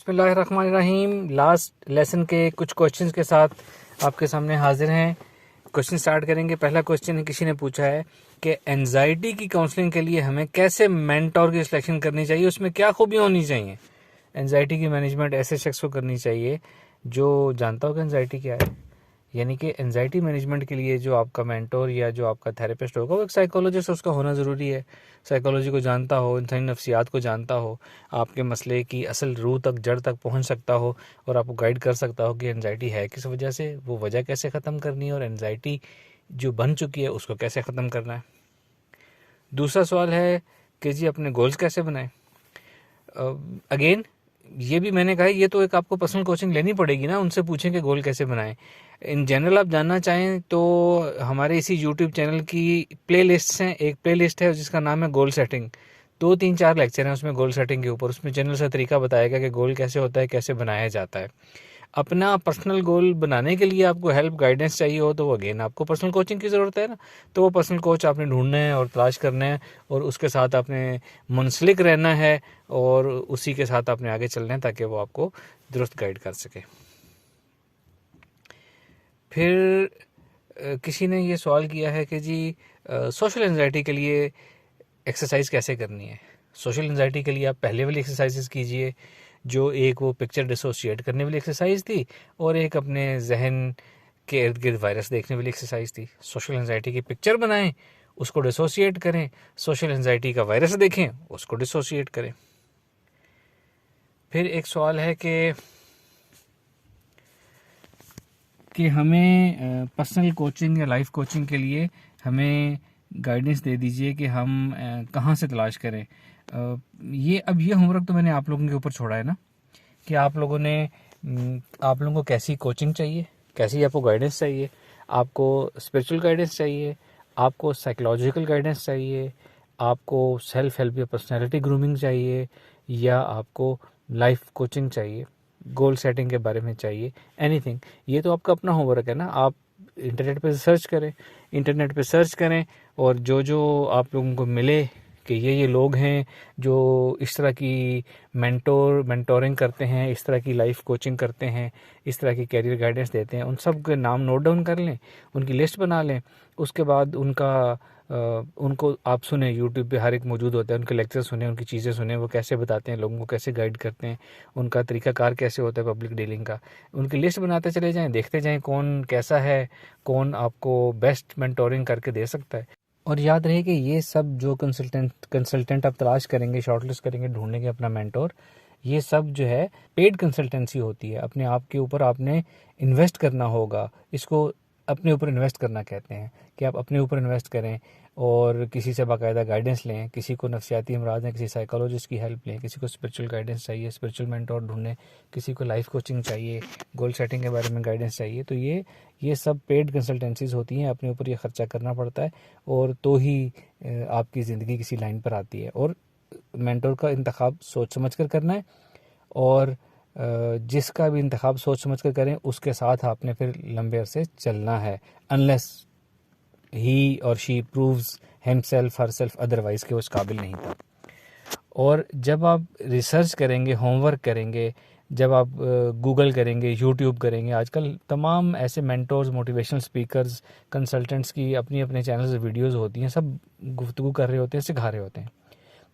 बिस्मिल्लाहिर्रहमानिर्रहीम। Last lesson के कुछ क्वेश्चंस के साथ आपके सामने हाजिर हैं। क्वेश्चन स्टार्ट करेंगे। पहला क्वेश्चन है, किसी ने पूछा है कि एंजाइटी की काउंसलिंग के लिए हमें कैसे मेंटोर की सिलेक्शन करनी चाहिए, उसमें क्या खूबियाँ होनी चाहिए। एंजाइटी की मैनेजमेंट ऐसे शख्स को करनी चाहिए जो जानता हो कि एंजाइटी क्या है। यानी कि एंजाइटी मैनेजमेंट के लिए जो आपका मेंटोर या जो आपका थेरेपिस्ट होगा वो एक साइकोलॉजिस्ट उसका होना ज़रूरी है। साइकोलॉजी को जानता हो, इंसानी नफ्सियात को जानता हो, आपके मसले की असल रूह तक, जड़ तक पहुंच सकता हो और आपको गाइड कर सकता हो कि एंजाइटी है किस वजह से, वो वजह कैसे ख़त्म करनी है और एंजाइटी जो बन चुकी है उसको कैसे ख़त्म करना है। दूसरा सवाल है कि जी अपने गोल्स कैसे बनाएं। अगेन ये भी मैंने कहा, ये तो एक आपको पर्सनल कोचिंग लेनी पड़ेगी ना, उनसे पूछें कि गोल कैसे बनाएं। इन जनरल आप जानना चाहें तो हमारे इसी यूट्यूब चैनल की प्ले लिस्ट हैं। एक प्ले लिस्ट है जिसका नाम है गोल सेटिंग। 2-3-4 लेक्चर हैं उसमें गोल सेटिंग के ऊपर। उसमें जनरल सा तरीका बताएगा कि गोल कैसे होता है, कैसे बनाया जाता है। अपना पर्सनल गोल बनाने के लिए आपको हेल्प गाइडेंस चाहिए हो तो अगेन आपको पर्सनल कोचिंग की ज़रूरत है ना, तो वो पर्सनल कोच आपने ढूंढना है और तलाश करना है और उसके साथ आपने मुंसलिक रहना है और उसी के साथ आपने आगे चलना है ताकि वो आपको दुरुस्त गाइड कर सके। फिर किसी ने ये सवाल किया है कि जी सोशल एंजाइटी के लिए एक्सरसाइज कैसे करनी है। सोशल एंजाइटी के लिए आप पहले वाली एक्सरसाइजेस कीजिए, जो एक वो पिक्चर डिसोशिएट करने वाली एक्सरसाइज थी और एक अपने जहन के इर्द गिर्द वायरस देखने वाली एक्सरसाइज थी। सोशल एंजाइटी की पिक्चर बनाएं, उसको डिसोशिएट करें। सोशल एंजाइटी का वायरस देखें, उसको डिसोशिएट करें। फिर एक सवाल है कि हमें पर्सनल कोचिंग या लाइफ कोचिंग के लिए हमें गाइडेंस दे दीजिए कि हम कहाँ से तलाश करें। ये होमवर्क तो मैंने आप लोगों के ऊपर छोड़ा है ना, कि आप लोगों को कैसी कोचिंग चाहिए, कैसी आपको गाइडेंस चाहिए। आपको स्पिरिचुअल गाइडेंस चाहिए, आपको साइकोलॉजिकल गाइडेंस चाहिए, आपको सेल्फ हेल्प या पर्सनैलिटी ग्रूमिंग चाहिए, या आपको लाइफ कोचिंग चाहिए, गोल सेटिंग के बारे में चाहिए, एनीथिंग। ये तो आपका अपना होमवर्क है ना। आप इंटरनेट पे सर्च करें और जो जो आप लोगों को मिले कि ये लोग हैं जो इस तरह की मेंटोरिंग करते हैं, इस तरह की लाइफ कोचिंग करते हैं, इस तरह की कैरियर गाइडेंस देते हैं, उन सब के नाम नोट डाउन कर लें, उनकी लिस्ट बना लें। उसके बाद उनको आप सुने, यूट्यूब पे हर एक मौजूद होता है, उनके लेक्चर सुने, उनकी चीज़ें सुने, वो कैसे बताते हैं, लोगों को कैसे गाइड करते हैं, उनका तरीकाकार कैसे होता है पब्लिक डीलिंग का। उनकी लिस्ट बनाते चले जाएं, देखते जाएं कौन कैसा है, कौन आपको बेस्ट मेंटोरिंग करके दे सकता है। और याद रहे कि ये सब जो कंसल्टेंट आप तलाश करेंगे, शॉर्टलिस्ट करेंगे, ढूंढेंगे अपना मेंटोर, ये सब जो है पेड कंसल्टेंसी होती है। अपने आप के ऊपर आपने इन्वेस्ट करना होगा। इसको अपने ऊपर इन्वेस्ट करना कहते हैं, कि आप अपने ऊपर इन्वेस्ट करें और किसी से बाकायदा गाइडेंस लें। किसी को नफ्सियाती अमराज हैं, किसी साइकोलॉजिस्ट की हेल्प लें। किसी को स्पिरिचुअल गाइडेंस चाहिए, स्पिरिचुअल मेंटोर ढूंढें। किसी को लाइफ कोचिंग चाहिए, गोल सेटिंग के बारे में गाइडेंस चाहिए। तो ये सब पेड कंसल्टेंसीज होती हैं, अपने ऊपर ये खर्चा करना पड़ता है और तो ही आपकी ज़िंदगी किसी लाइन पर आती है। और मेंटोर का इंतखाब सोच समझ कर करना है और जिसका भी इंतखाब सोच समझ कर करें उसके साथ आपने फिर लंबे अरसे चलना है, अनलेस ही और she proves himself herself otherwise के उस काबिल नहीं था। और जब आप रिसर्च करेंगे, होमवर्क करेंगे, जब आप गूगल करेंगे, यूट्यूब करेंगे, आजकल तमाम ऐसे मेंटोर्स, मोटिवेशनल स्पीकर्स, कंसल्टेंट्स की अपनी अपने चैनल से वीडियोस होती हैं, सब गुफ्तगू कर रहे होते हैं, सिखा रहे होते हैं।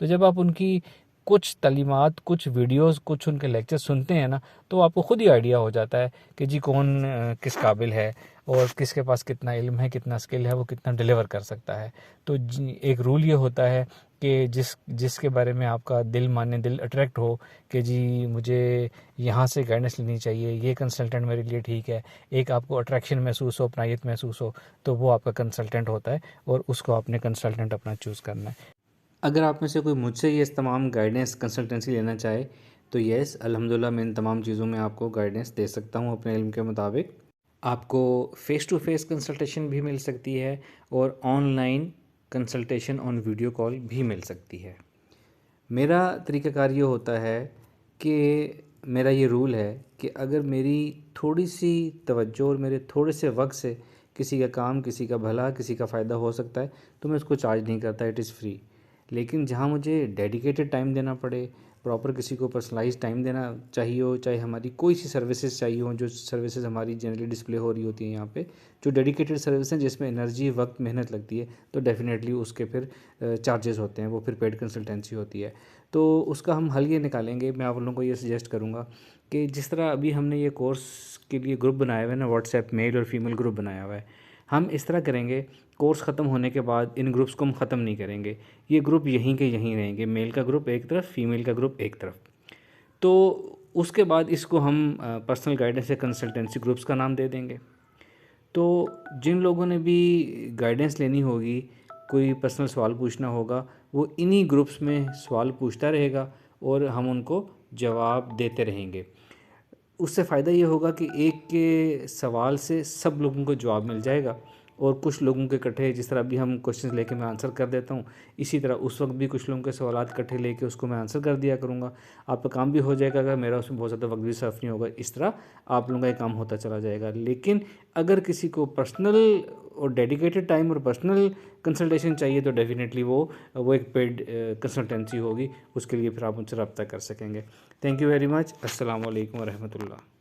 तो जब आप उनकी कुछ तालीमात, कुछ वीडियोस, कुछ उनके लेक्चर सुनते हैं ना, तो आपको खुद ही आइडिया हो जाता है कि जी कौन किस काबिल है और किसके पास कितना इल्म है, कितना स्किल है, वो कितना डिलीवर कर सकता है। तो एक रूल ये होता है कि जिसके बारे में आपका दिल माने, दिल अट्रैक्ट हो कि जी मुझे यहाँ से गाइडेंस लेनी चाहिए, ये कंसल्टेंट मेरे लिए ठीक है, एक आपको अट्रैक्शन महसूस हो, अपनायत महसूस हो, तो वो आपका कंसल्टेंट होता है और उसको आपने कंसल्टेंट अपना चूज़ करना है। अगर आप में से कोई मुझसे ये तमाम गाइडेंस कंसल्टेंसी लेना चाहे तो येस, अल्हम्दुलिल्लाह मैं इन तमाम चीज़ों में आपको गाइडेंस दे सकता हूँ अपने इल्म के मुताबिक। आपको फ़ेस टू फेस कंसल्टेशन भी मिल सकती है और online consultation on video call भी मिल सकती है। मेरा तरीक़ाकार ये होता है कि मेरा ये रूल है कि अगर मेरी थोड़ी सी तवज्जो और मेरे थोड़े से वक्त से किसी का काम, किसी का भला, किसी का फ़ायदा हो सकता है तो मैं उसको चार्ज नहीं करता, इट इज़ फ्री। लेकिन जहाँ मुझे डेडिकेटेड टाइम देना पड़े, प्रॉपर किसी को पर्सनलाइज टाइम देना चाहिए हो, चाहे हमारी कोई सी सर्विसेज चाहिए हो, जो सर्विसेज हमारी जनरली डिस्प्ले हो रही होती हैं यहाँ पे, जो डेडिकेटेड सर्विस हैं जिसमें एनर्जी, वक्त, मेहनत लगती है, तो डेफिनेटली उसके फिर चार्जेस होते हैं, वो फिर पेड कंसल्टेंसी होती है। तो उसका हम हल ये निकालेंगे। मैं आप लोगों को ये सजेस्ट करूँगा कि जिस तरह अभी हमने ये कोर्स के लिए ग्रुप बनाया हुआ है ना, व्हाट्सएप मेल और फीमेल ग्रुप बनाया हुआ है, हम इस तरह करेंगे, कोर्स ख़त्म होने के बाद इन ग्रुप्स को हम ख़त्म नहीं करेंगे, ये ग्रुप यहीं के यहीं रहेंगे, मेल का ग्रुप एक तरफ, फीमेल का ग्रुप एक तरफ। तो उसके बाद इसको हम पर्सनल गाइडेंस या कंसल्टेंसी ग्रुप्स का नाम दे देंगे। तो जिन लोगों ने भी गाइडेंस लेनी होगी, कोई पर्सनल सवाल पूछना होगा, वो इन्हीं ग्रुप्स में सवाल पूछता रहेगा और हम उनको जवाब देते रहेंगे। उससे फ़ायदा ये होगा कि एक के सवाल से सब लोगों को जवाब मिल जाएगा, और कुछ लोगों के इकट्ठे, जिस तरह अभी हम क्वेश्चंस लेके मैं आंसर कर देता हूँ, इसी तरह उस वक्त भी कुछ लोगों के सवालात इकट्ठे लेके उसको मैं आंसर कर दिया करूँगा। आपका काम भी हो जाएगा, अगर मेरा उसमें बहुत ज़्यादा वक्त भी सर्फ नहीं होगा। इस तरह आप लोगों का ये काम होता चला जाएगा। लेकिन अगर किसी को पर्सनल और डेडिकेटेड टाइम और पर्सनल कंसल्टेशन चाहिए तो डेफिनेटली वो एक पेड कंसल्टेंसी होगी, उसके लिए फिर आप मुझसे रब्ता कर सकेंगे। Thank you very much. अस्सलाम वालेकुम रहमतुल्लाह।